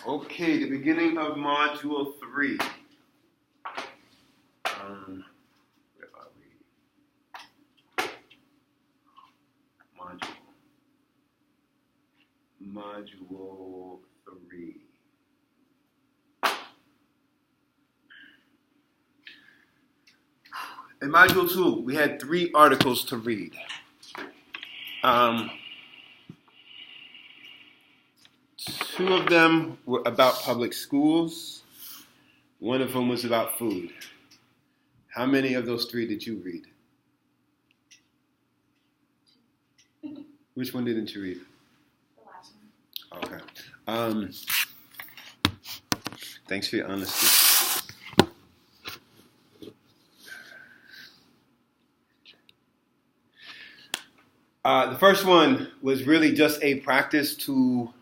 Okay, the beginning of Module 3. Where are we? Module 3. In Module 2, we had 3 articles to read. Two of them were about public schools. One of them was about food. How many of those 3 did you read? Which one didn't you read? The last one. Okay. Thanks for your honesty. The first one was really just a practice to,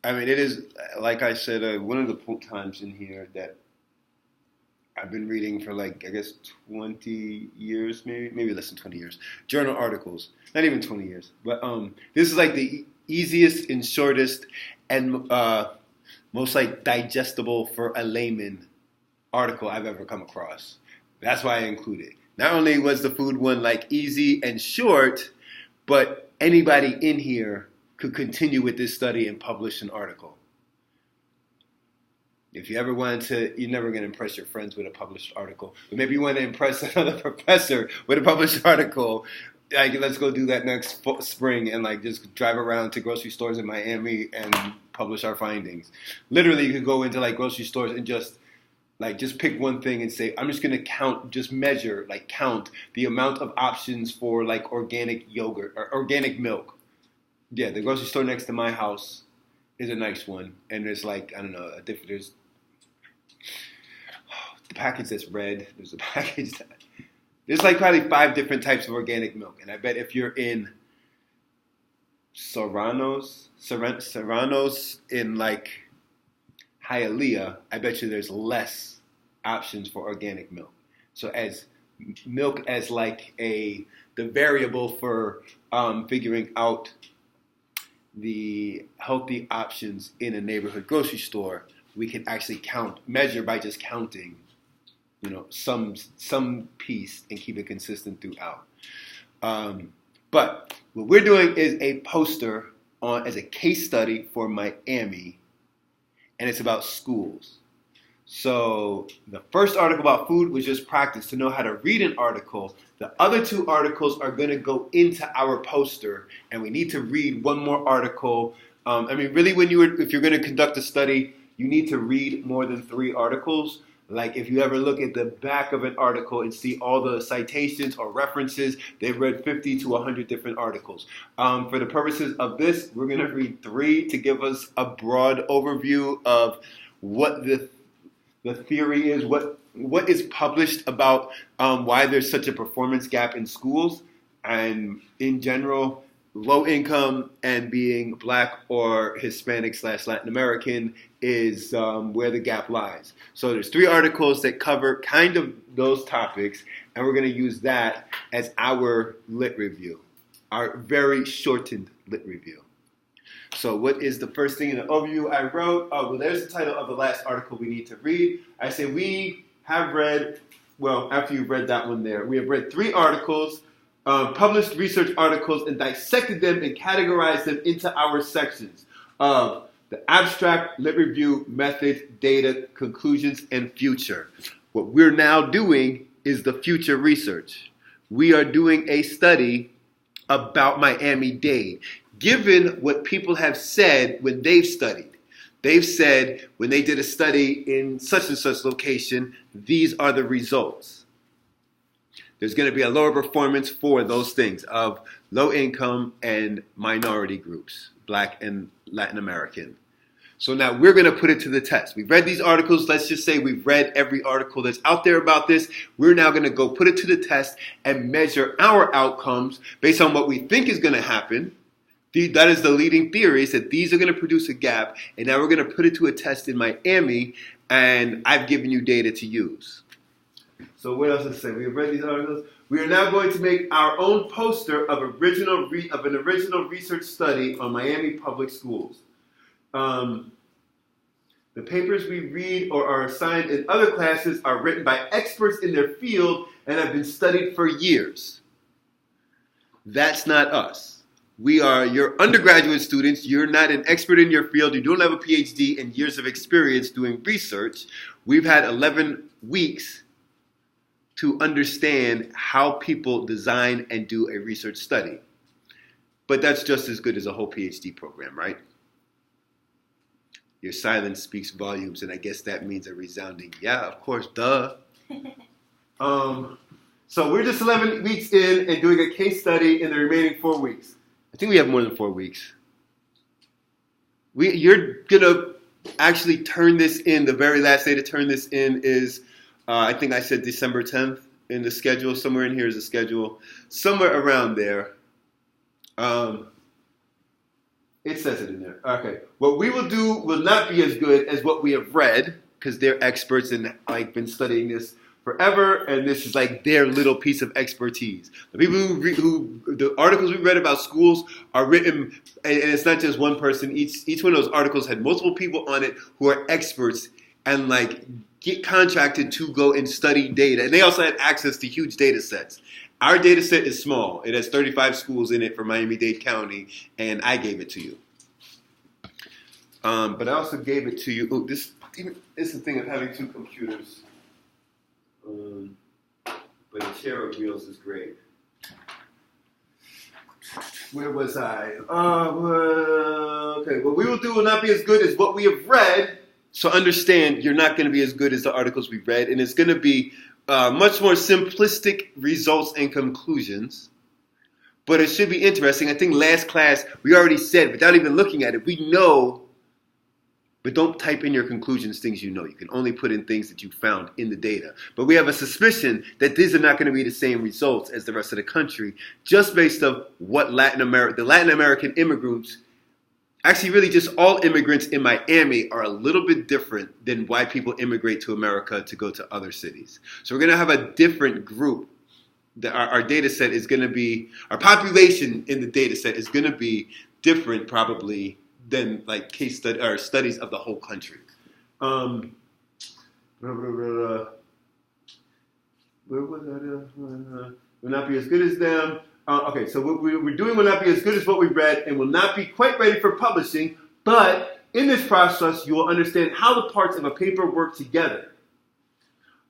it is, like I said, one of the times in here that I've been reading for 20 years, maybe less than 20 years, journal articles, not even 20 years, but this is the easiest and shortest and most digestible for a layman article I've ever come across. That's why I include it. Not only was the food one easy and short, but anybody in here could continue with this study and publish an article. If you ever wanted to, you're never going to impress your friends with a published article, but maybe you want to impress another professor with a published article. Let's go do that next spring and just drive around to grocery stores in Miami and publish our findings. Literally, you could go into grocery stores and just pick one thing and say, I'm just going to count the amount of options for organic yogurt or organic milk. Yeah, the grocery store next to my house is a nice one. And there's there's the package that's red. There's a package that, there's probably 5 different types of organic milk. And I bet if you're in Serranos in Hialeah, I bet you there's less options for organic milk. So as milk as the variable for figuring out the healthy options in a neighborhood grocery store, we can actually measure by just counting, some piece and keep it consistent throughout. But what we're doing is a poster as a case study for Miami, and it's about schools. So the first article about food was just practice to know how to read an article. The other 2 articles are going to go into our poster, and we need to read one more article. Really, if you're going to conduct a study, you need to read more than 3 articles. If you ever look at the back of an article and see all the citations or references, they've read 50 to 100 different articles. For the purposes of this, we're going to read 3 to give us a broad overview of what the theory is, what is published about why there's such a performance gap in schools, and in general, low income and being Black or Hispanic / Latin American is where the gap lies. So there's 3 articles that cover kind of those topics, and we're going to use that as our lit review, our very shortened lit review. So what is the first thing in the overview I wrote? There's the title of the last article we need to read. I say we have read, after you've read that one there, we have read 3 articles, published research articles, and dissected them and categorized them into our sections of the abstract, lit review, method, data, conclusions, and future. What we're now doing is the future research. We are doing a study about Miami-Dade, given what people have said when they've studied. They've said when they did a study in such and such location, these are the results. There's going to be a lower performance for those things of low income and minority groups, Black and Latin American. So now we're going to put it to the test. We've read these articles. Let's just say we've read every article that's out there about this. We're now going to go put it to the test and measure our outcomes based on what we think is going to happen. That is the leading theory, is that these are going to produce a gap, and now we're going to put it to a test in Miami, and I've given you data to use. So what else to say? We have read these articles. We are now going to make our own poster of an original research study on Miami public schools. The papers we read or are assigned in other classes are written by experts in their field and have been studied for years. That's not us. We are your undergraduate students. You're not an expert in your field. You don't have a PhD and years of experience doing research. We've had 11 weeks to understand how people design and do a research study. But that's just as good as a whole PhD program, right? Your silence speaks volumes, and I guess that means a resounding, yeah, of course, duh. So we're just 11 weeks in and doing a case study in the remaining 4 weeks. I think we have more than 4 weeks. You're going to actually turn this in. The very last day to turn this in is, I think I said December 10th in the schedule. Somewhere in here is the schedule. Somewhere around there. It says it in there. Okay. What we will do will not be as good as what we have read, because they're experts and like been studying this forever, and this is like their little piece of expertise. The people the articles we read about schools are written, and it's not just one person. Each one of those articles had multiple people on it who are experts and like get contracted to go and study data, and they also had access to huge data sets. Our data set is small. It has 35 schools in it for Miami-Dade County, and I gave it to you. But I also gave it to you. Oh, this is the thing of having two computers. But a chair of wheels is great. Where was I? Okay. What we will do will not be as good as what we have read. So understand, you're not going to be as good as the articles we read, and it's going to be much more simplistic results and conclusions. But it should be interesting. I think last class we already said, without even looking at it, we know. But don't type in your conclusions things you know. You can only put in things that you found in the data. But we have a suspicion that these are not going to be the same results as the rest of the country, just based on what the Latin American immigrants, actually really just all immigrants in Miami are a little bit different than why people immigrate to America to go to other cities. So we're going to have a different group. Our data set is going to be, our population in the data set is going to be different probably than like case study or studies of the whole country. Where was that? Will not be as good as them. Okay, so what we're doing will not be as good as what we read and will not be quite ready for publishing, but in this process, you will understand how the parts of a paper work together.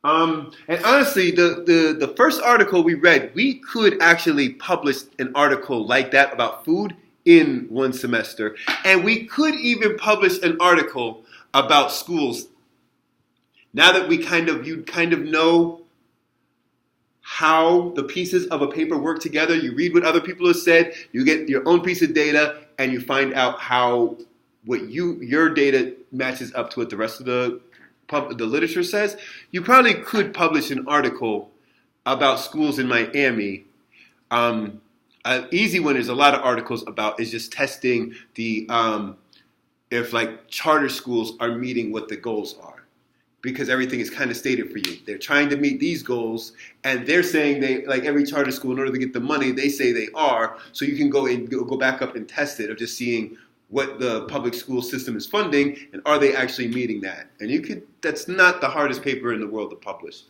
And honestly, the first article we read, we could actually publish an article like that about food in one semester. And we could even publish an article about schools. Now that you kind of know how the pieces of a paper work together, you read what other people have said, you get your own piece of data, and you find out how your data matches up to what the rest of the literature says. You probably could publish an article about schools in Miami. An easy one is a lot of articles about is just testing the if like charter schools are meeting what the goals are, because everything is kind of stated for you. They're trying to meet these goals, and they're saying they, like every charter school, in order to get the money, they say they are. So you can go back up and test it of just seeing what the public school system is funding and are they actually meeting that. And that's not the hardest paper in the world to publish.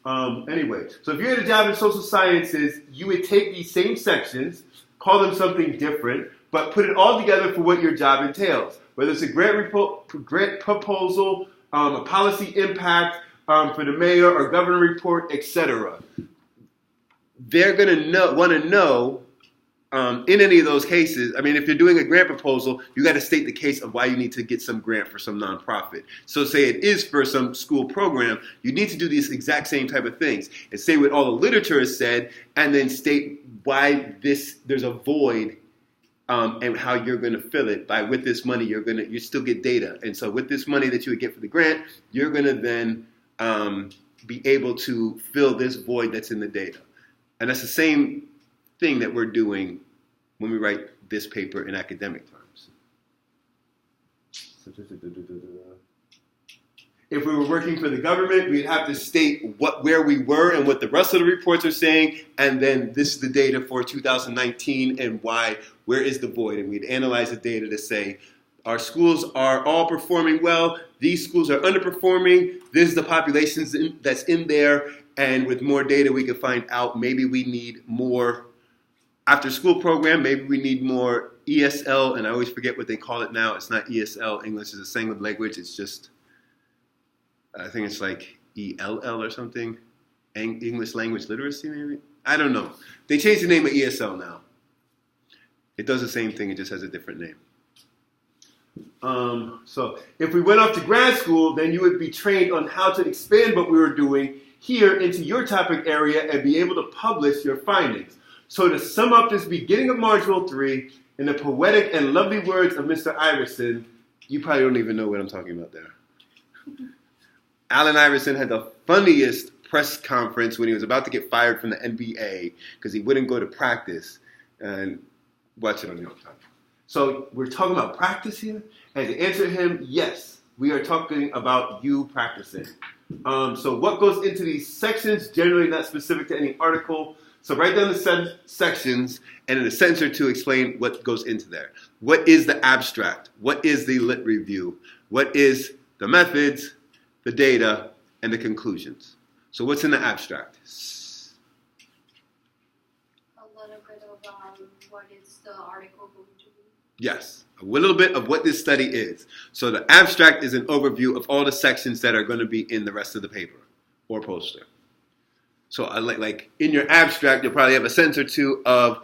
Anyway, so if you had a job in social sciences, you would take these same sections, call them something different, but put it all together for what your job entails. Whether it's a grant proposal, a policy impact for the mayor or governor report, etc. They're going to want to know in any of those cases. I mean, if you're doing a grant proposal, you got to state the case of why you need to get some grant for some nonprofit. So say it is for some school program, you need to do these exact same type of things and say what all the literature has said, and then state why there's a void and how you're going to fill it. With this money, you still get data. And so with this money that you would get for the grant, you're going to then be able to fill this void that's in the data. And that's the same thing that we're doing when we write this paper in academic terms. If we were working for the government, we'd have to state where we were and what the rest of the reports are saying, and then this is the data for 2019 and where is the void, and we'd analyze the data to say Our schools are all performing well. These schools are underperforming. This is the population that's in there. And with more data, we can find out maybe we need more after school program. Maybe we need more ESL. And I always forget what they call it now. It's not ESL. English is a second language. It's just, I think it's like ELL or something. English language literacy, maybe? I don't know. They changed the name of ESL now. It does the same thing. It just has a different name. So if we went off to grad school, then you would be trained on how to expand what we were doing here into your topic area and be able to publish your findings. So to sum up this beginning of Module 3, in the poetic and lovely words of Mr. Iverson, you probably don't even know what I'm talking about there. Allen Iverson had the funniest press conference when he was about to get fired from the NBA because he wouldn't go to practice. And watch it on your own time. So we're talking about practice here? And to answer him, yes, we are talking about you practicing. So what goes into these sections, generally not specific to any article. So write down the sections and in a sentence or two explain what goes into there. What is the abstract? What is the lit review? What is the methods, the data, and the conclusions? So what's in the abstract? A little bit of what is the article going to be. Yes, a little bit of what this study is. So the abstract is an overview of all the sections that are going to be in the rest of the paper or poster. So like in your abstract, you'll probably have a sentence or two of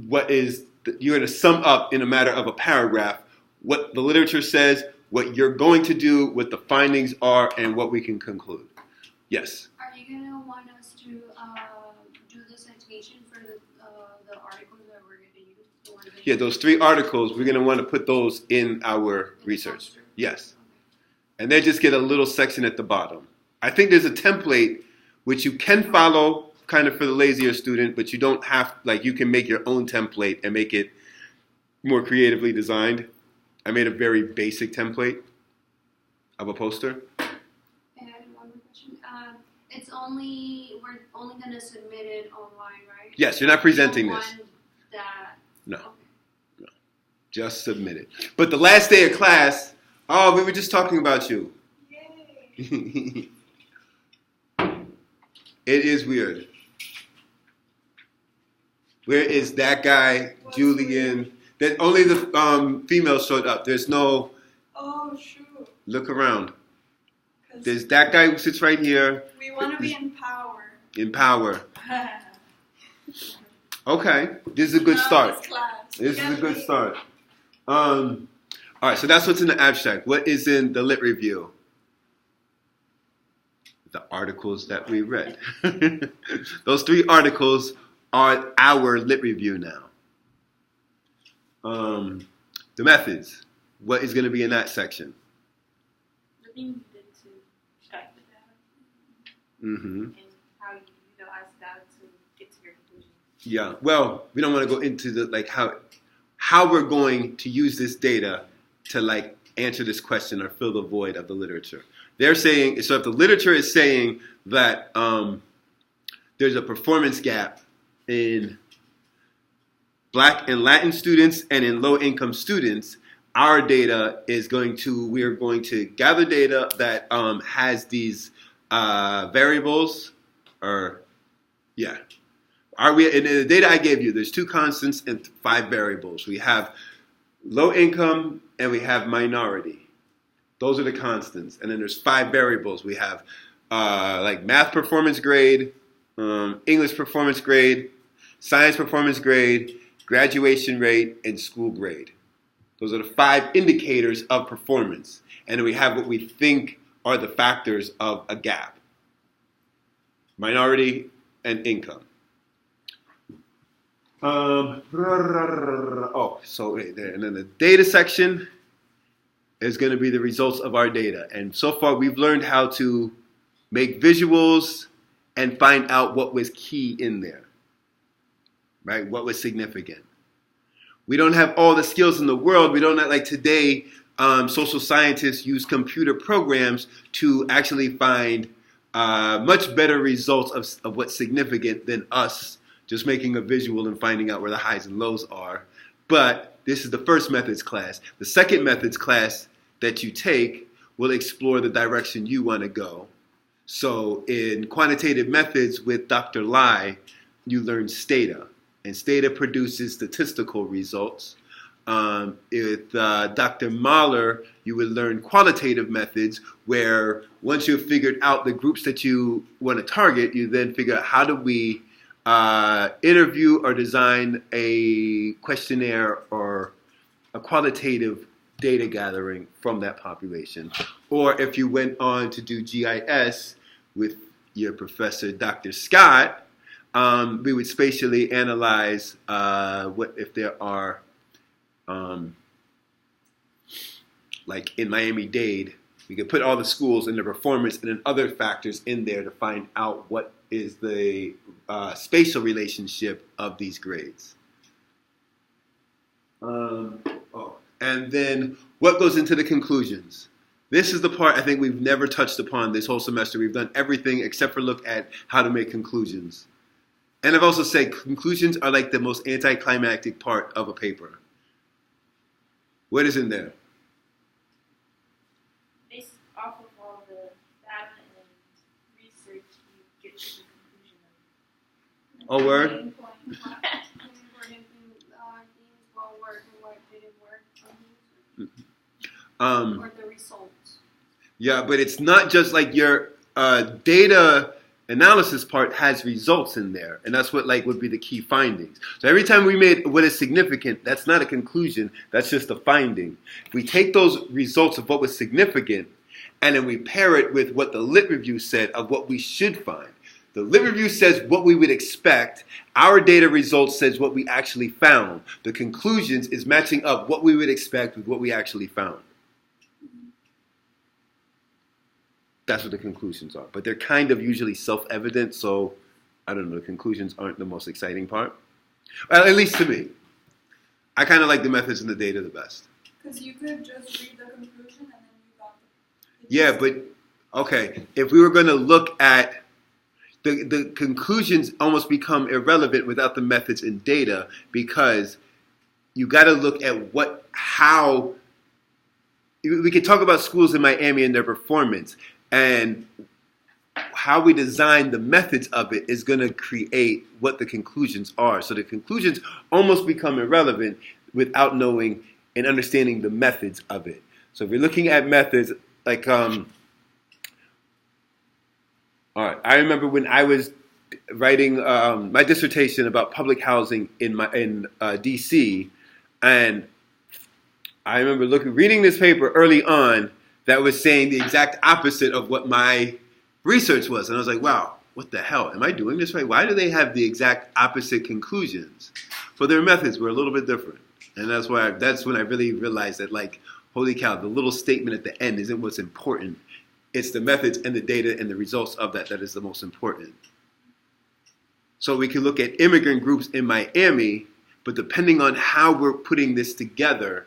what is, you're going to sum up in a matter of a paragraph what the literature says, what you're going to do, what the findings are, and what we can conclude. Yes? Are you going to want us to do the citation for the articles that we're going to use? Yeah, those 3 articles, we're going to want to put those in our research. Yes. And they just get a little section at the bottom. I think there's a template which you can follow kind of for the lazier student, but you don't have, like you can make your own template and make it more creatively designed. I made a very basic template of a poster. And one more question. We're only going to submit it online, right? Yes, you're not presenting this. No. Okay. No. Just submit it. But the last day of class, oh, we were just talking about you. Yay. It is weird. Where is that guy, What's Julian? weird? That only the females showed up. There's no. Oh, shoot. Look around. There's that guy who sits right here. We want to be in power. In power. Okay, this is a good start. This is a good start. All right, so that's what's in the abstract. What is in the lit review? The articles that we read. Those 3 articles are our lit review now. The methods. What is going to be in that section? The thing you did to extract the data. Mm-hmm. And how you utilize data to get to your conclusion. Yeah. Well, we don't want to go into the like how we're going to use this data to like answer this question or fill the void of the literature. They're saying, so if the literature is saying that there's a performance gap in Black and Latin students and in low-income students, our data is we're going to gather data that has these variables, in the data I gave you, there's 2 constants and 5 variables. We have low income and we have minority. Those are the constants. And then there's 5 variables. We have like math performance grade, English performance grade, science performance grade, graduation rate, and school grade. Those are the 5 indicators of performance. And then we have what we think are the factors of a gap. Minority and income. And then the data section is going to be the results of our data. And so far we've learned how to make visuals and find out what was key in there, right? What was significant. We don't have all the skills in the world. We don't, like today, social scientists use computer programs to actually find much better results of what's significant than us just making a visual and finding out where the highs and lows are. But this is the first methods class. The second methods class that you take will explore the direction you want to go. So in quantitative methods with Dr. Lai, you learn Stata, and Stata produces statistical results. With Dr. Mahler, you would learn qualitative methods where once you've figured out the groups that you want to target, you then figure out how do we interview or design a questionnaire or a qualitative data gathering from that population. Or if you went on to do GIS with your professor, Dr. Scott, we would spatially analyze what if there are, like in Miami-Dade, we could put all the schools and the performance and then other factors in there to find out what is the spatial relationship of these grades. And then what goes into the conclusions? This is the part I think we've never touched upon this whole semester. We've done everything except for look at how to make conclusions. And I've also said conclusions are like the most anticlimactic part of a paper. What is in there? Based off of all the data and research, you get to the conclusion of Oh, word? Main point, what important things what worked and what didn't work from the or the results. Yeah, but it's not just like your data analysis part has results in there, and that's what like would be the key findings. So every time we made what is significant, that's not a conclusion, that's just a finding. If we take those results of what was significant and then we pair it with what the lit review said of what we should find. The lit review says what we would expect. Our data results says what we actually found. The conclusions is matching up what we would expect with what we actually found. That's what the conclusions are. But they're kind of usually self-evident, so I don't know, the conclusions aren't the most exciting part. Well, at least to me. I kind of like the methods and the data the best. Because you could just read the conclusion and then you got the Yeah, but, okay, if we were going to look at the conclusions almost become irrelevant without the methods and data because you got to look at how, we could talk about schools in Miami and their performance, and how we design the methods of it is going to create what the conclusions are. So the conclusions almost become irrelevant without knowing and understanding the methods of it. So if we're looking at methods, like, all right, I remember when I was writing my dissertation about public housing in DC, and I remember reading this paper early on that was saying the exact opposite of what my research was. And I was like, wow, what the hell? Am I doing this right? Why do they have the exact opposite conclusions? But their methods were a little bit different. And that's when I really realized that, like, holy cow, the little statement at the end isn't what's important. It's the methods and the data and the results of that is the most important. So we can look at immigrant groups in Miami, but depending on how we're putting this together,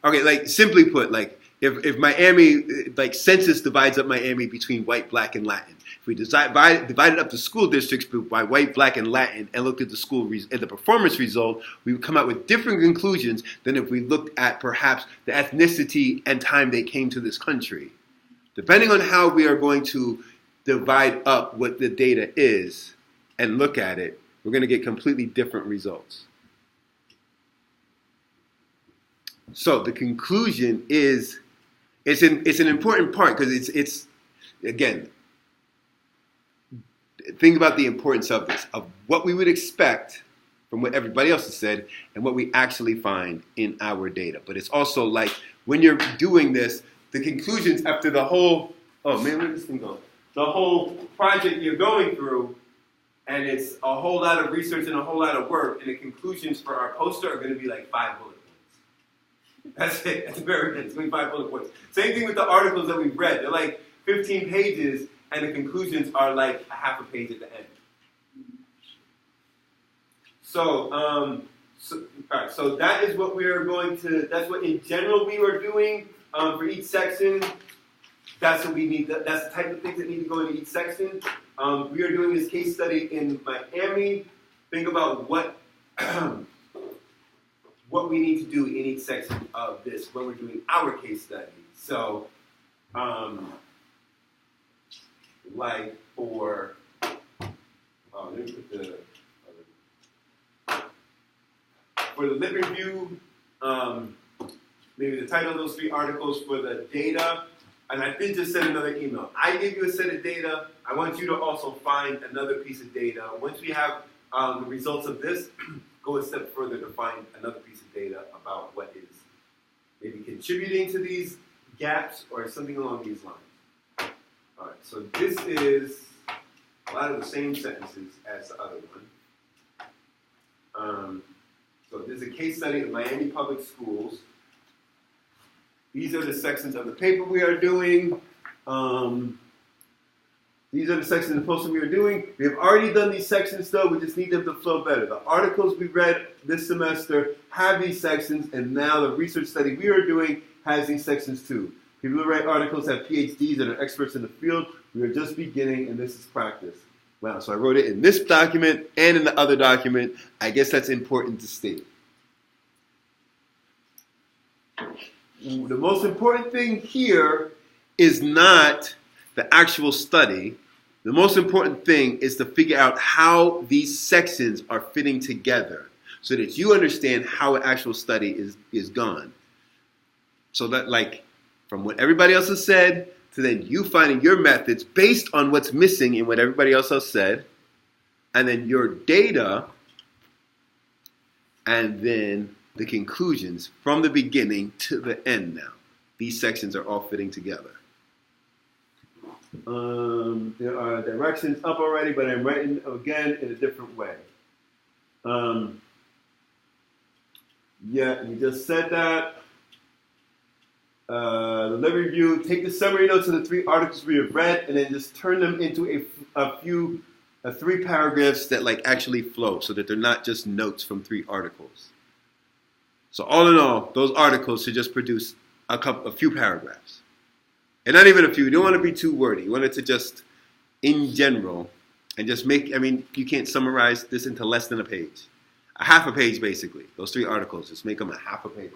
okay, like simply put, like if Miami, like census divides up Miami between white, black, and Latin. If we divided up the school districts by white, black, and Latin and looked at the performance result, we would come out with different conclusions than if we looked at perhaps the ethnicity and time they came to this country. Depending on how we are going to divide up what the data is and look at it, we're going to get completely different results. So the conclusion is, it's an important part because it's again, think about the importance of this, of what we would expect from what everybody else has said and what we actually find in our data. But it's also like when you're doing this, the conclusions after the whole, oh man, where did this thing go? The whole project you're going through, and it's a whole lot of research and a whole lot of work, and the conclusions for our poster are going to be like 5 bullet points. That's it. That's very good. It's going to be 5 bullet points. Same thing with the articles that we've read. They're like 15 pages, and the conclusions are like a half a page at the end. So, all right, so that is what we are going to, that's what in general we are doing for each section. That's what we need, that's the type of things that need to go into each section. We are doing this case study in Miami. Think about what what we need to do in each section of this when we're doing our case study. So, like for, let me put for the lit review, maybe the title of those 3 articles for the data, and I did just send another email. I gave you a set of data. I want you to also find another piece of data. Once we have the results of this, go a step further to find another piece of data about what is maybe contributing to these gaps or something along these lines. All right, so this is a lot of the same sentences as the other one. So this is a case study of Miami Public Schools. These are the sections of the paper we are doing. These are the sections of the poster we are doing. We have already done these sections, though. We just need them to flow better. The articles we read this semester have these sections, and now the research study we are doing has these sections, too. People who write articles have PhDs and are experts in the field. We are just beginning, and this is practice. Wow, so I wrote it in this document and in the other document. I guess that's important to state. The most important thing here is not the actual study. The most important thing is to figure out how these sections are fitting together so that you understand how an actual study is gone. So that, like, from what everybody else has said to then you finding your methods based on what's missing in what everybody else has said, and then your data, and then the conclusions from the beginning to the end now. These sections are all fitting together. There are directions up already, but I'm writing again in a different way. Yeah, we just said that. The lit review, take the summary notes of the 3 articles we have read and then just turn them into a 3 paragraphs that like actually flow so that they're not just notes from 3 articles. So all in all, those articles should just produce a few paragraphs. And not even a few. You don't want to be too wordy. You want it to just, in general, and just make, you can't summarize this into less than a page. A half a page, basically. Those 3 articles, just make them a half a page.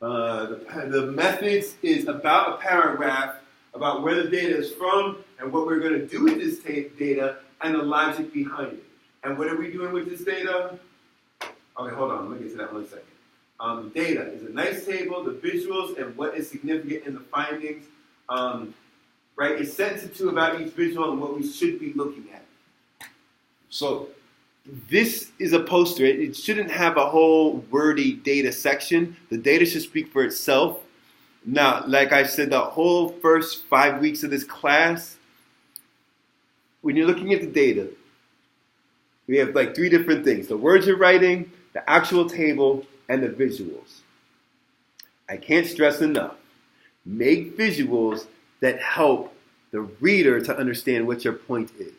The methods is about a paragraph about where the data is from and what we're going to do with this data and the logic behind it. And what are we doing with this data? Okay, hold on. Let me get to that 1 second. Data is a nice table, the visuals, and what is significant in the findings. Right? It's sensitive to about each visual and what we should be looking at. So this is a poster. It shouldn't have a whole wordy data section. The data should speak for itself. Now, like I said, the whole first 5 weeks of this class, when you're looking at the data, we have like 3 different things. The words you're writing, the actual table, and the visuals. I can't stress enough. Make visuals that help the reader to understand what your point is.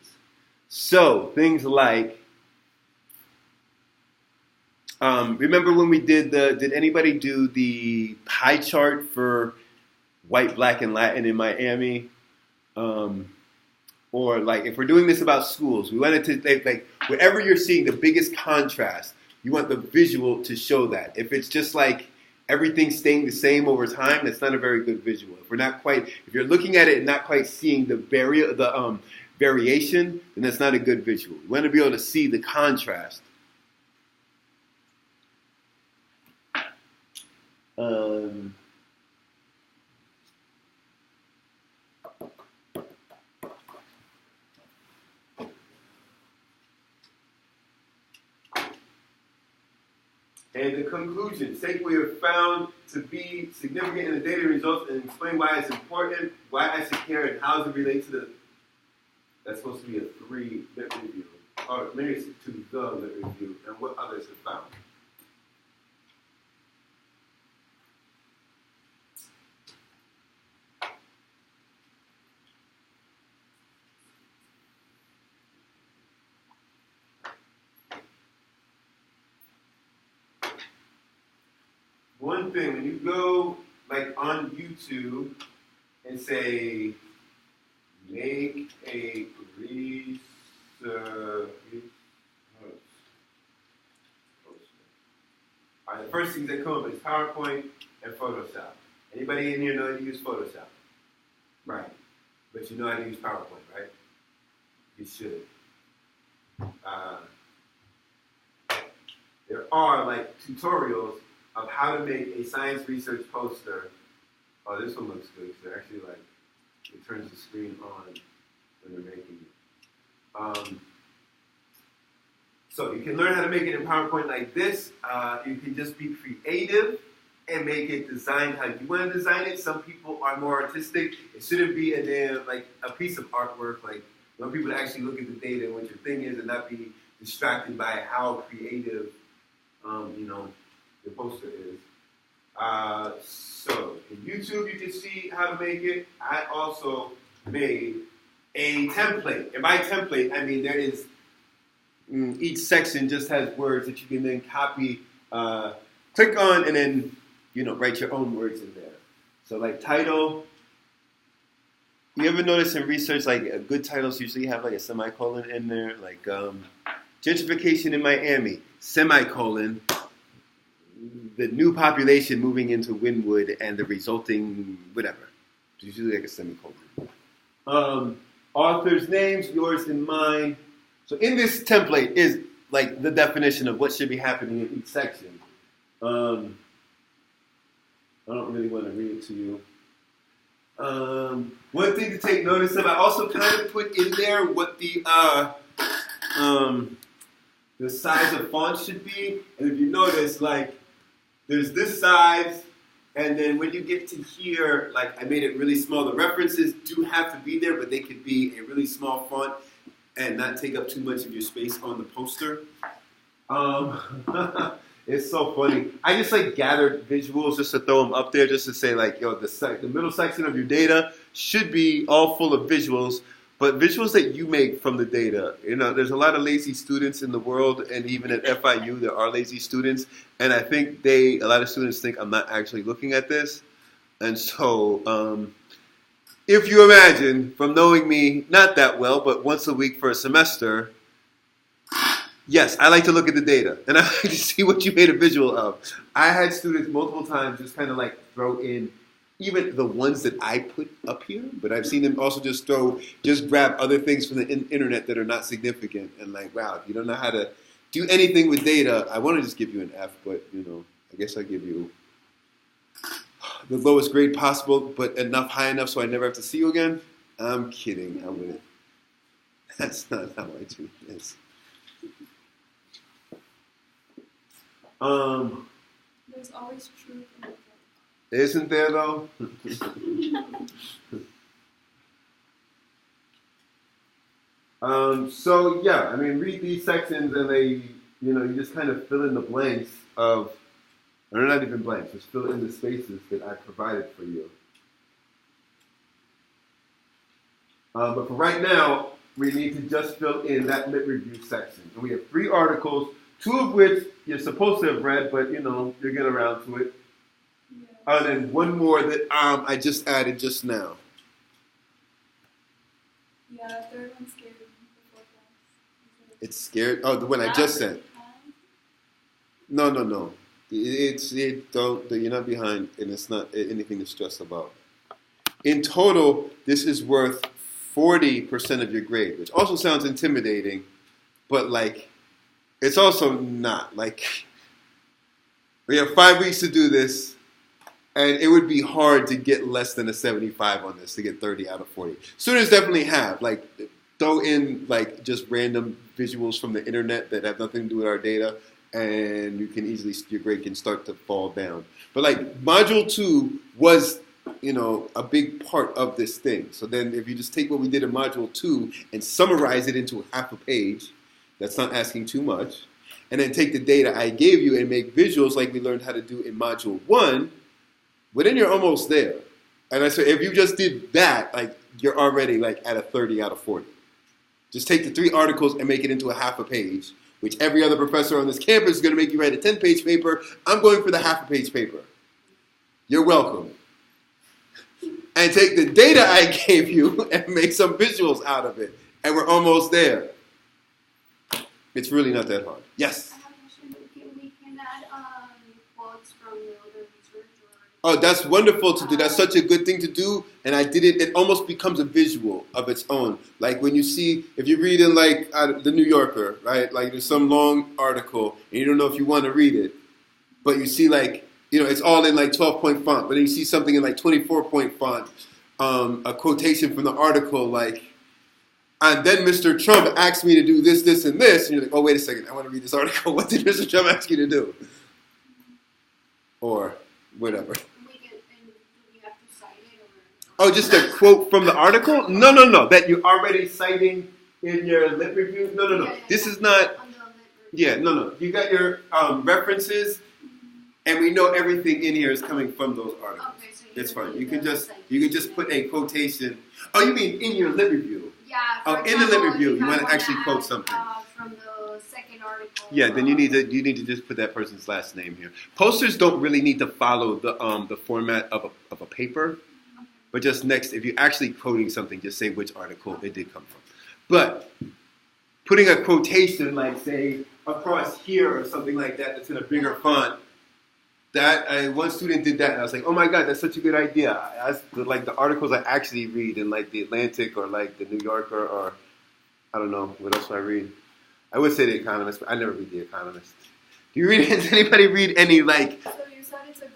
So, things like, remember when we did anybody do the pie chart for white, black, and Latin in Miami? Or like if we're doing this about schools, we wanted to, like wherever you're seeing the biggest contrast, you want the visual to show that. If it's just like everything staying the same over time, that's not a very good visual. If you're looking at it and not quite seeing the variation, then that's not a good visual. You want to be able to see the contrast. And the conclusion, take what you have found to be significant in the data results and explain why it's important, why I should care, and how does it relate to that's supposed to be a 3 lit review, or maybe it's to the lit review, and what others have found. One thing, when you go like on YouTube and say, make a research All right, the first things that come up is PowerPoint and Photoshop. Anybody in here know how to use Photoshop? Right. But you know how to use PowerPoint, right? You should. There are like tutorials of how to make a science research poster. Oh, this one looks good. They're actually like, it turns the screen on when they're making it. So you can learn how to make it in PowerPoint like this. You can just be creative and make it designed how you want to design it. Some people are more artistic. It shouldn't be a damn, like a piece of artwork. Like you want people to actually look at the data and what your thing is and not be distracted by how creative, your poster is. So in YouTube, you can see how to make it. I also made a template. And by template, I mean there is each section just has words that you can then copy, click on, and then write your own words in there. So like title. You ever notice in research like good titles usually have like a semicolon in there, like gentrification in Miami, semicolon. The new population moving into Wynwood and the resulting whatever. It's usually like a semicolon. Authors' names, yours and mine. So in this template is like the definition of what should be happening in each section. I don't really want to read it to you. One thing to take notice of, I also kind of put in there what the size of font should be. And if you notice, like, there's this size, and then when you get to here, like, I made it really small. The references do have to be there, but they could be a really small font and not take up too much of your space on the poster. It's so funny. I just like gathered visuals just to throw them up there, just to say like, yo, the middle section of your data should be all full of visuals, but visuals that you make from the data. There's a lot of lazy students in the world, and even at FIU there are lazy students, and I think a lot of students think I'm not actually looking at this, and so if you imagine from knowing me not that well, but once a week for a semester. Yes, I like to look at the data, and I like to see what you made a visual of. I had students multiple times just kind of like throw in even the ones that I put up here, but I've seen them also just grab other things from the internet that are not significant, and like, wow, if you don't know how to do anything with data, I want to just give you an F, but, I guess I'll give you the lowest grade possible, but high enough so I never have to see you again. I'm kidding, I wouldn't. That's not how I do this. There's always truth in it. Isn't there though? So yeah, I mean, read these sections and they, you just kind of fill in the blanks or not even blanks, just fill in the spaces that I provided for you. But for right now, we need to just fill in that lit review section. And we have 3 articles, 2 of which you're supposed to have read, but you'll get around to it. Yeah. And then 1 more that I just added just now. Yeah, the third one scared me before class. It's scared? Oh, the one I just sent. No. You're not behind, and it's not anything to stress about. In total, this is worth 40% of your grade, which also sounds intimidating, but like, it's also not. Like, we have 5 weeks to do this, and it would be hard to get less than a 75 on this, to get 30 out of 40. Students definitely have, like, throw in, like, just random visuals from the internet that have nothing to do with our data, and you can easily, your grade can start to fall down. But, like, Module 2 was, a big part of this thing. So then if you just take what we did in Module 2 and summarize it into half a page, that's not asking too much, and then take the data I gave you and make visuals like we learned how to do in Module 1, well, then you're almost there. And I say, if you just did that, like, you're already like at a 30 out of 40. Just take the 3 articles and make it into a half a page, which every other professor on this campus is going to make you write a 10-page paper. I'm going for the half a page paper. You're welcome. And take the data I gave you and make some visuals out of it. And we're almost there. It's really not that hard. Yes. I have a question. We can add quotes from the other research Oh, that's wonderful to do. That's such a good thing to do. And I did it. It almost becomes a visual of its own. Like when you see, if you read in like the New Yorker, right? Like there's some long article and you don't know if you want to read it, but you see like, it's all in like 12-point font, but then you see something in like 24-point font, a quotation from the article like, and then Mr. Trump asked me to do this, this, and this. And you're like, oh, wait a second. I want to read this article. What did Mr. Trump ask you to do? Or whatever. Oh, just a quote from the article? No. That you're already citing in your lit review? No. This is not. Yeah, no. You got your references, and we know everything in here is coming from those articles. Okay, so it's fine. You can just put a quotation. Oh, you mean in your lit review? Yeah. Oh, in the lit review, you want to actually quote something. From the second article. Yeah, then you need to just put that person's last name here. Posters don't really need to follow the format of a paper. But just next, if you're actually quoting something, just say which article it did come from. But putting a quotation, like say across here or something like that, that's in a bigger font. That one student did that, and I was like, "Oh my God, that's such a good idea." Like the articles I actually read in like the Atlantic or like the New Yorker or I don't know what else do I read. I would say the Economist, but I never read the Economist. Do you read? Does anybody read any like? So you said it's a good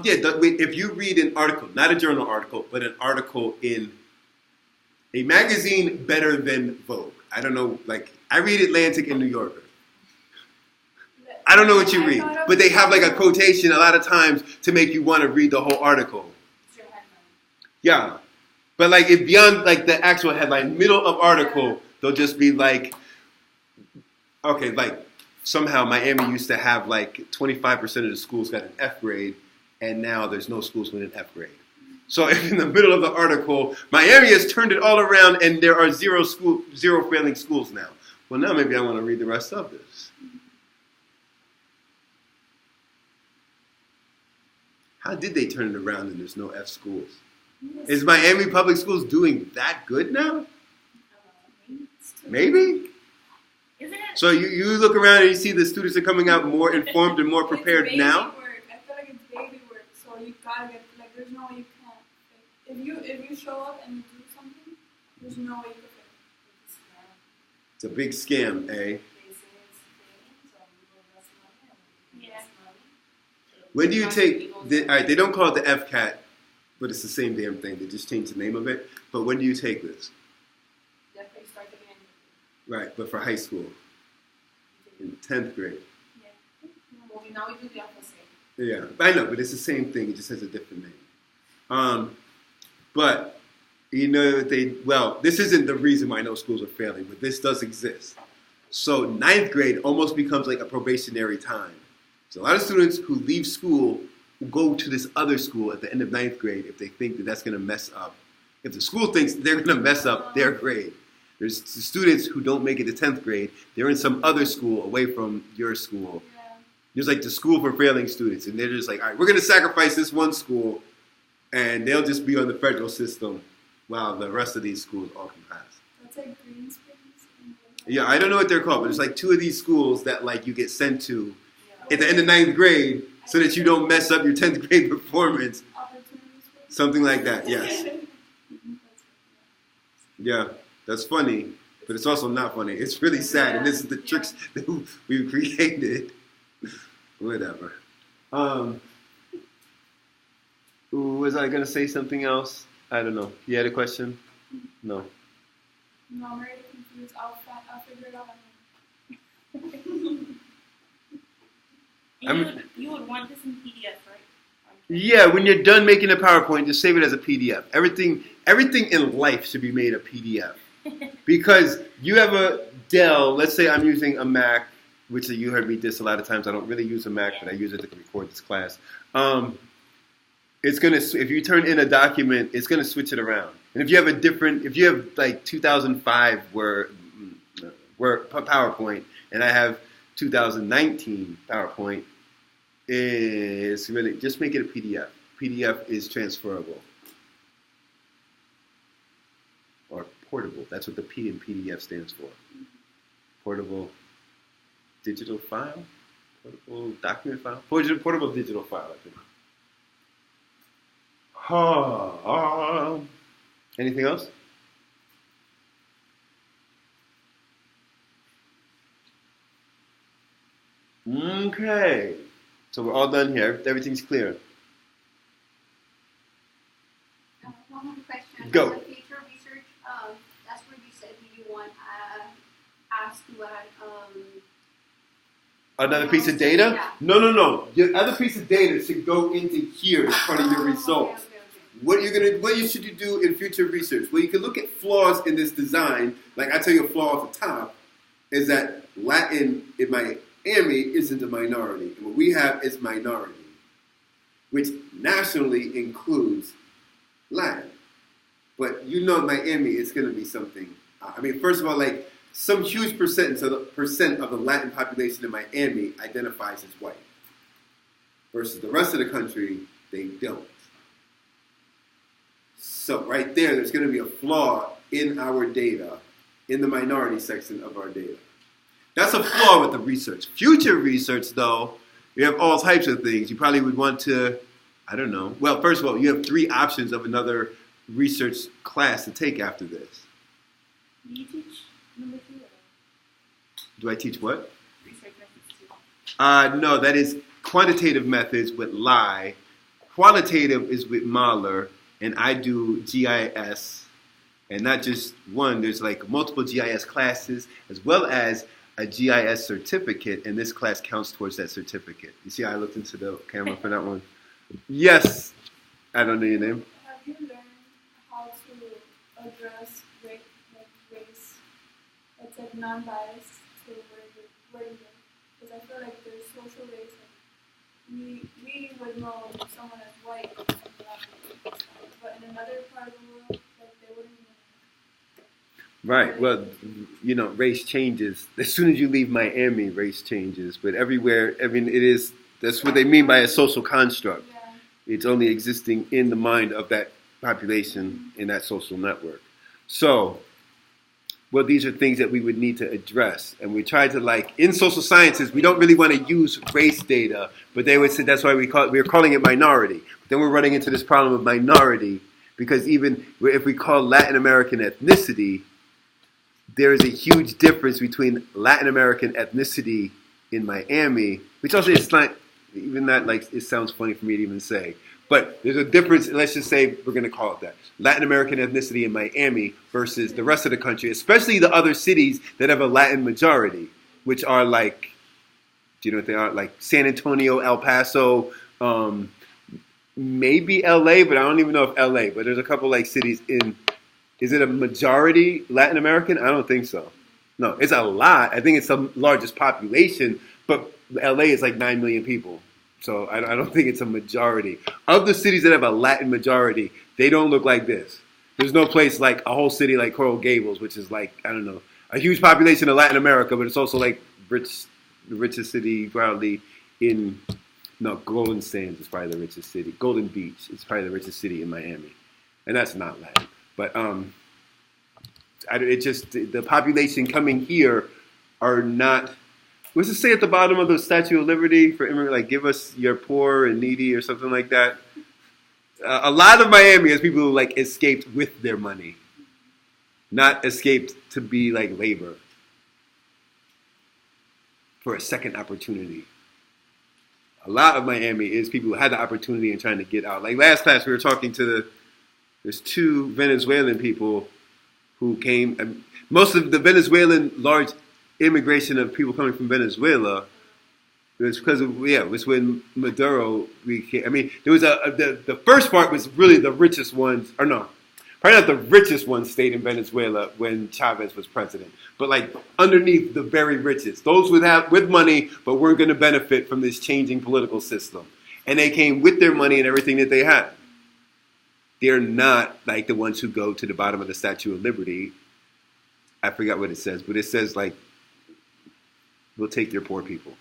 idea. If you read an article, not a journal article, but an article in a magazine better than Vogue. I don't know, like, I read Atlantic and New Yorker. I don't know what you read, but they have like a quotation a lot of times to make you want to read the whole article. Yeah. But like, if beyond like the actual headline, middle of article, they'll just be like, okay, like, somehow Miami used to have like 25% of the schools got an F grade, and now there's no schools with an F grade. So if in the middle of the article, Miami has turned it all around and there are zero failing schools now. Well, now maybe I want to read the rest of this. How did they turn it around and there's no F schools? Is Miami Public Schools doing that good now? Maybe? Isn't it? So you look around and you see the students are coming out more informed and more prepared it's now? Work. I feel like it's baby work, so you gotta get, like, there's no way you can't. Like, if you show up and you do something, there's no way you can fail. It's a big scam, eh? Yeah. When do you take, all right, they don't call it the FCAT, but it's the same damn thing. They just changed the name of it. But when do you take this? Definitely start again. Right, but for high school, in 10th grade. Yeah. Well, now we do the opposite. Yeah, I know, but it's the same thing. It just has a different name. But, this isn't the reason why no schools are failing, but this does exist. So 9th grade almost becomes like a probationary time. So a lot of students who leave school will go to this other school at the end of 9th grade if they think that that's going to mess up. If the school thinks they're going to mess up their grade. There's students who don't make it to 10th grade. They're in some other school away from your school. Yeah. There's like the school for failing students. And they're just like, all right, we're going to sacrifice this one school. And they'll just be on the federal system while the rest of these schools all can pass. That's like Green Springs. Yeah, I don't know what they're called, but it's like 2 of these schools that like you get sent to at the end of 9th grade so that you don't mess up your 10th grade performance. Something like that, yes. Yeah, that's funny, but it's also not funny. It's really sad, and this is the tricks that we've created. Whatever. Was I going to say something else? I don't know. You had a question? No. No, I'm already confused. I'll figure it out. You would want this in PDF, right? Yeah, when you're done making a PowerPoint, just save it as a PDF. Everything in life should be made a PDF. Because you have a Dell, let's say I'm using a Mac, which you heard me diss a lot of times. I don't really use a Mac, but I use it to record this class. It's gonna, if you turn in a document, it's gonna switch it around. And if you have like 2005 Word PowerPoint, and I have 2019 PowerPoint, it's really, just make it a PDF. PDF is transferable. Or portable. That's what the P in PDF stands for. portable digital file, portable document file, portable digital file, I think. Anything else? Okay. So we're all done here. Everything's clear. One more question. Go. The future research, that's where you said you want ask what Another piece of data? Yeah. No. Your other piece of data should go into here as part of your results. Okay. What should you do in future research? Well, you can look at flaws in this design. Like I tell you, a flaw at the top is that Latin in Miami isn't a minority, and what we have is minority, which nationally includes Latin. But you know, Miami is going to be something. I mean, first of all, like some huge percent of the Latin population in Miami identifies as white, versus the rest of the country, they don't. So right there's going to be a flaw in our data, in the minority section of our data. That's a flaw with the research. Future research, though, you have all types of things. You probably would want to, I don't know. Well, first of all, you have 3 options of another research class to take after this. Do you teach number 2? Do I teach what? Research methods 2. No, that is quantitative methods with Lai. Qualitative is with Mahler, and I do GIS, and not just one. There's like multiple GIS classes, as well as a GIS certificate, and this class counts towards that certificate. You see how I looked into the camera for that one? Yes. I don't know your name. Have you learned how to address race, that's like non-biased to where you live? Because I feel like there's social race, and we would know someone as white, but in another part of the world, like they wouldn't know. Right. Well, you know, race changes. As soon as you leave Miami, race changes. But everywhere, I mean, that's what they mean by a social construct. Yeah. It's only existing in the mind of that population in that social network. So, well, these are things that we would need to address. And we try to, like, in social sciences, we don't really want to use race data, but they would say that's why we're calling it minority. But then we're running into this problem of minority, because even if we call Latin American ethnicity, there is a huge difference between Latin American ethnicity in Miami, which also is not, even that, like, it sounds funny for me to even say. But there's a difference, let's just say we're going to call it that. Latin American ethnicity in Miami versus the rest of the country, especially the other cities that have a Latin majority, which are like, do you know what they are? Like San Antonio, El Paso, maybe LA, but I don't even know if LA, but there's a couple like cities in, is it a majority Latin American? I don't think so. No, it's a lot. I think it's the largest population, but LA is like 9 million people. So I don't think it's a majority. Of the cities that have a Latin majority, they don't look like this. There's no place like a whole city like Coral Gables, which is like, I don't know, a huge population of Latin America, but it's also like the richest city probably in, no, Golden Sands is probably the richest city. Golden Beach is probably the richest city in Miami. And that's not Latin. But it just, the population coming here are not. What's it say at the bottom of the Statue of Liberty for immigrant? Like, give us your poor and needy or something like that. A lot of Miami has people who like escaped with their money, not escaped to be like labor for a second opportunity. A lot of Miami is people who had the opportunity and trying to get out. Like last class, we were talking to there's 2 Venezuelan people who came. Most of the Venezuelan large immigration of people coming from Venezuela was because of, it was when Maduro became, I mean, there was the first part was really the richest ones, or no, probably not the richest ones stayed in Venezuela when Chavez was president, but like underneath the very richest, those with money, but weren't going to benefit from this changing political system. And they came with their money and everything that they had. They're not like the ones who go to the bottom of the Statue of Liberty. I forgot what it says, but it says like, we'll take your poor people.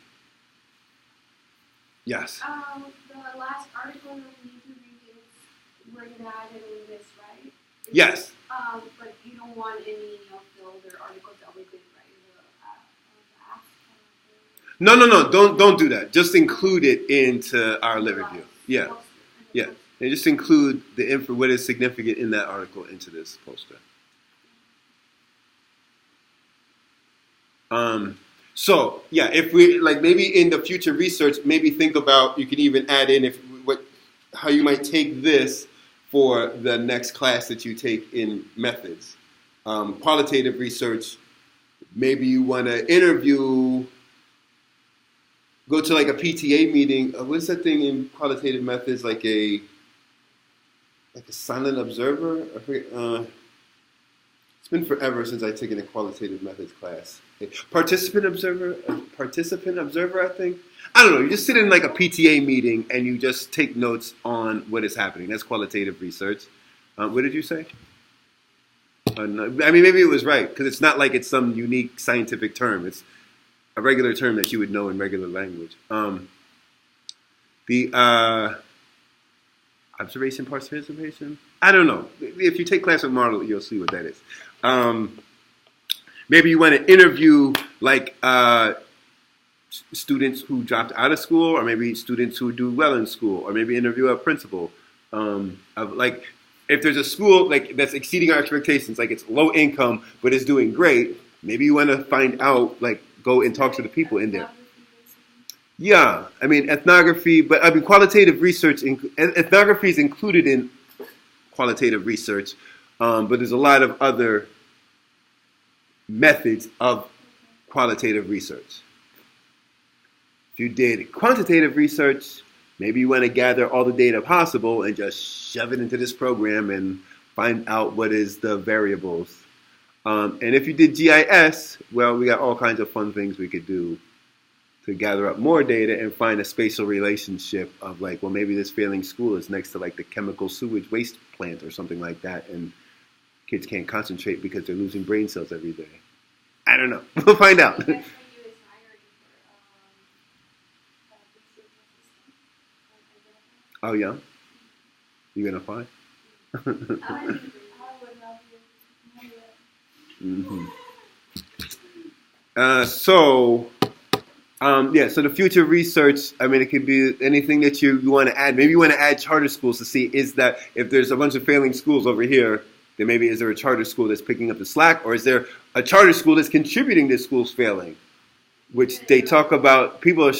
Yes. The last article that we need to read is where you added in this, right? Yes. But you don't want any of the other articles that we did, right? No. Don't do that. Just include it into our lit review. Yeah. Yeah. And just include the info, what is significant in that article into this poster. So yeah, if we like maybe in the future research, maybe think about, you could even add in how you might take this for the next class that you take in methods. Qualitative research, maybe you want to interview, go to like a PTA meeting. What's that thing in qualitative methods? Like a silent observer? I forget, it's been forever since I've taken a qualitative methods class. Participant observer, I think. I don't know. You just sit in like a PTA meeting and you just take notes on what is happening. That's qualitative research. What did you say? No, I mean, maybe it was right, because it's not like it's some unique scientific term. It's a regular term that you would know in regular language. The observation participation? I don't know. If you take class with Martel, you'll see what that is. Maybe you want to interview like students who dropped out of school, or maybe students who do well in school, or maybe interview a principal. Like if there's a school like that's exceeding our expectations, like it's low income but it's doing great, maybe you want to find out, like go and talk to the people in there. Yeah, I mean ethnography, but I mean qualitative research. Ethnography is included in qualitative research, but there's a lot of other methods of qualitative research. If you did quantitative research, maybe you want to gather all the data possible and just shove it into this program and find out what is the variables. And if you did GIS, well, we got all kinds of fun things we could do to gather up more data and find a spatial relationship of like, well, maybe this failing school is next to like the chemical sewage waste plant or something like that, and kids can't concentrate because they're losing brain cells every day. I don't know. We'll find out. Oh, yeah? You gonna apply? Mm-hmm. So the future research, I mean, it could be anything that you want to add. Maybe you want to add charter schools to see, is that if there's a bunch of failing schools over here, then maybe is there a charter school that's picking up the slack, or is there a charter school that's contributing to schools failing? Which they talk about, people were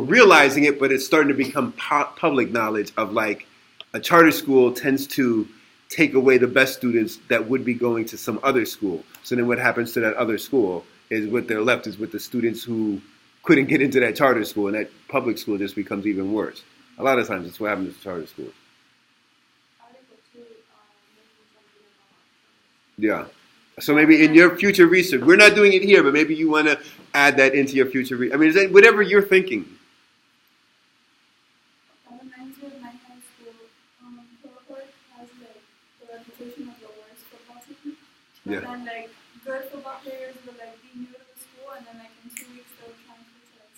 realizing it, but it's starting to become public knowledge of like a charter school tends to take away the best students that would be going to some other school. So then what happens to that other school is what they're left is with the students who couldn't get into that charter school, and that public school just becomes even worse. A lot of times it's what happens to charter schools. Yeah. So maybe in your future research, we're not doing it here, but maybe you want to add that into your future research. I mean, is that whatever you're thinking. Reminds me of my high school. Cohort has like the reputation of the worst football team. Yeah. And then like good football players will like be new to the school, and then like in 2 weeks they'll transfer to like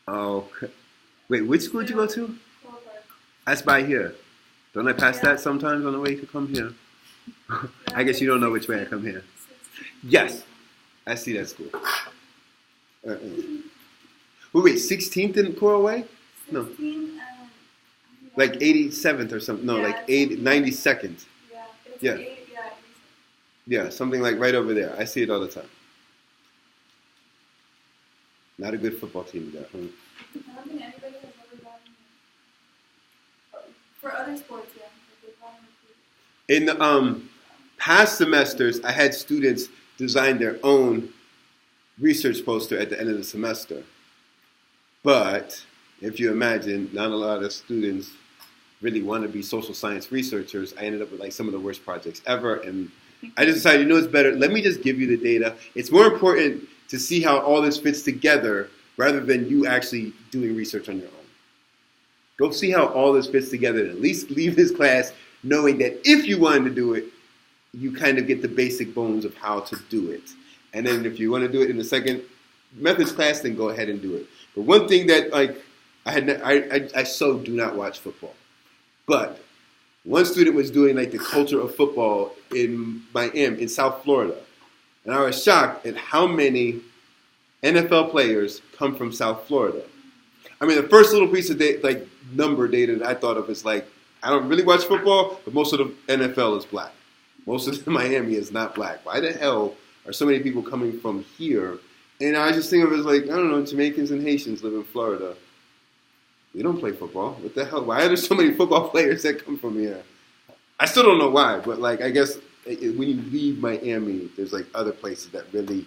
somewhere. Oh, okay. Wait, which school did you go to? Cohort. That's by here. Don't I pass that sometimes on the way to come here? I guess you don't know which way I come here. Yes, I see that school. Wait, 16th in Coral Way? No. 16, like 87th or something. No, like 92nd. Yeah. It's Yeah. 8, yeah. Yeah, something like right over there. I see it all the time. Not a good football team there. I don't think anybody has ever gotten for other sports, yeah. In the past semesters, I had students design their own research poster at the end of the semester. But if you imagine, not a lot of students really want to be social science researchers. I ended up with like some of the worst projects ever, and I just decided, it's better. Let me just give you the data. It's more important to see how all this fits together rather than you actually doing research on your own. Go see how all this fits together and at least leave this class knowing that if you wanted to do it, you kind of get the basic bones of how to do it. And then if you want to do it in the second methods class, then go ahead and do it. But one thing that I so do not watch football. But one student was doing like the culture of football in Miami, in South Florida. And I was shocked at how many NFL players come from South Florida. I mean, the first little piece of number data that I thought of is like, I don't really watch football, but most of the NFL is black. Most of Miami is not black. Why the hell are so many people coming from here? And I just think of it as like, I don't know, Jamaicans and Haitians live in Florida. We don't play football. What the hell? Why are there so many football players that come from here? I still don't know why, but like, I guess when you leave Miami, there's like other places that really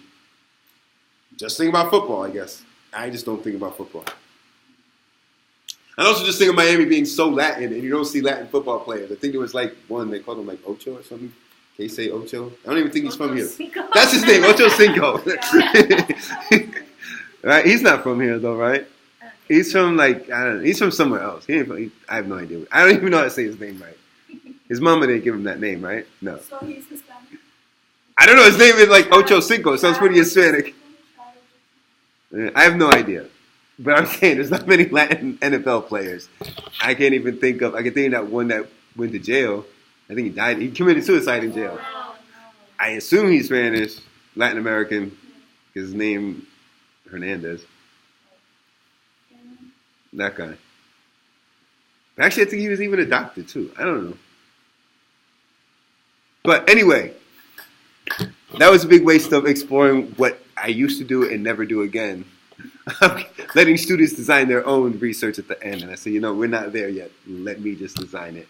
just think about football, I guess. I just don't think about football. I also just think of Miami being so Latin, and you don't see Latin football players. I think there was like one, they called him like Ocho or something. Can you say Ocho? I don't even think he's from here. Cinco. That's his name, Ocho Cinco. Right? He's not from here though, right? He's from like, I don't know, he's from somewhere else. I have no idea. I don't even know how to say his name right. His mama didn't give him that name, right? No. So he's Hispanic. I don't know. His name is like Ocho Cinco. It sounds pretty Hispanic. I have no idea. But I'm saying there's not many Latin NFL players. I can't even think of. I can think of that one that went to jail. I think he died. He committed suicide in jail. I assume he's Spanish, Latin American. His name Hernandez. That guy. Actually, I think he was even adopted too. I don't know. But anyway, that was a big waste of exploring what I used to do and never do again. Letting students design their own research at the end. And I said, we're not there yet. Let me just design it.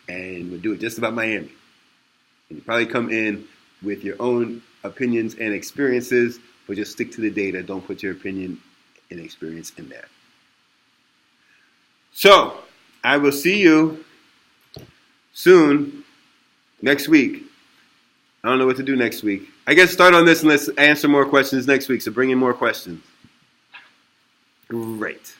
And we'll do it just about Miami. And you probably come in with your own opinions and experiences, but just stick to the data. Don't put your opinion and experience in there. So, I will see you soon, next week. I don't know what to do next week. I guess start on this and let's answer more questions next week. So bring in more questions. Great.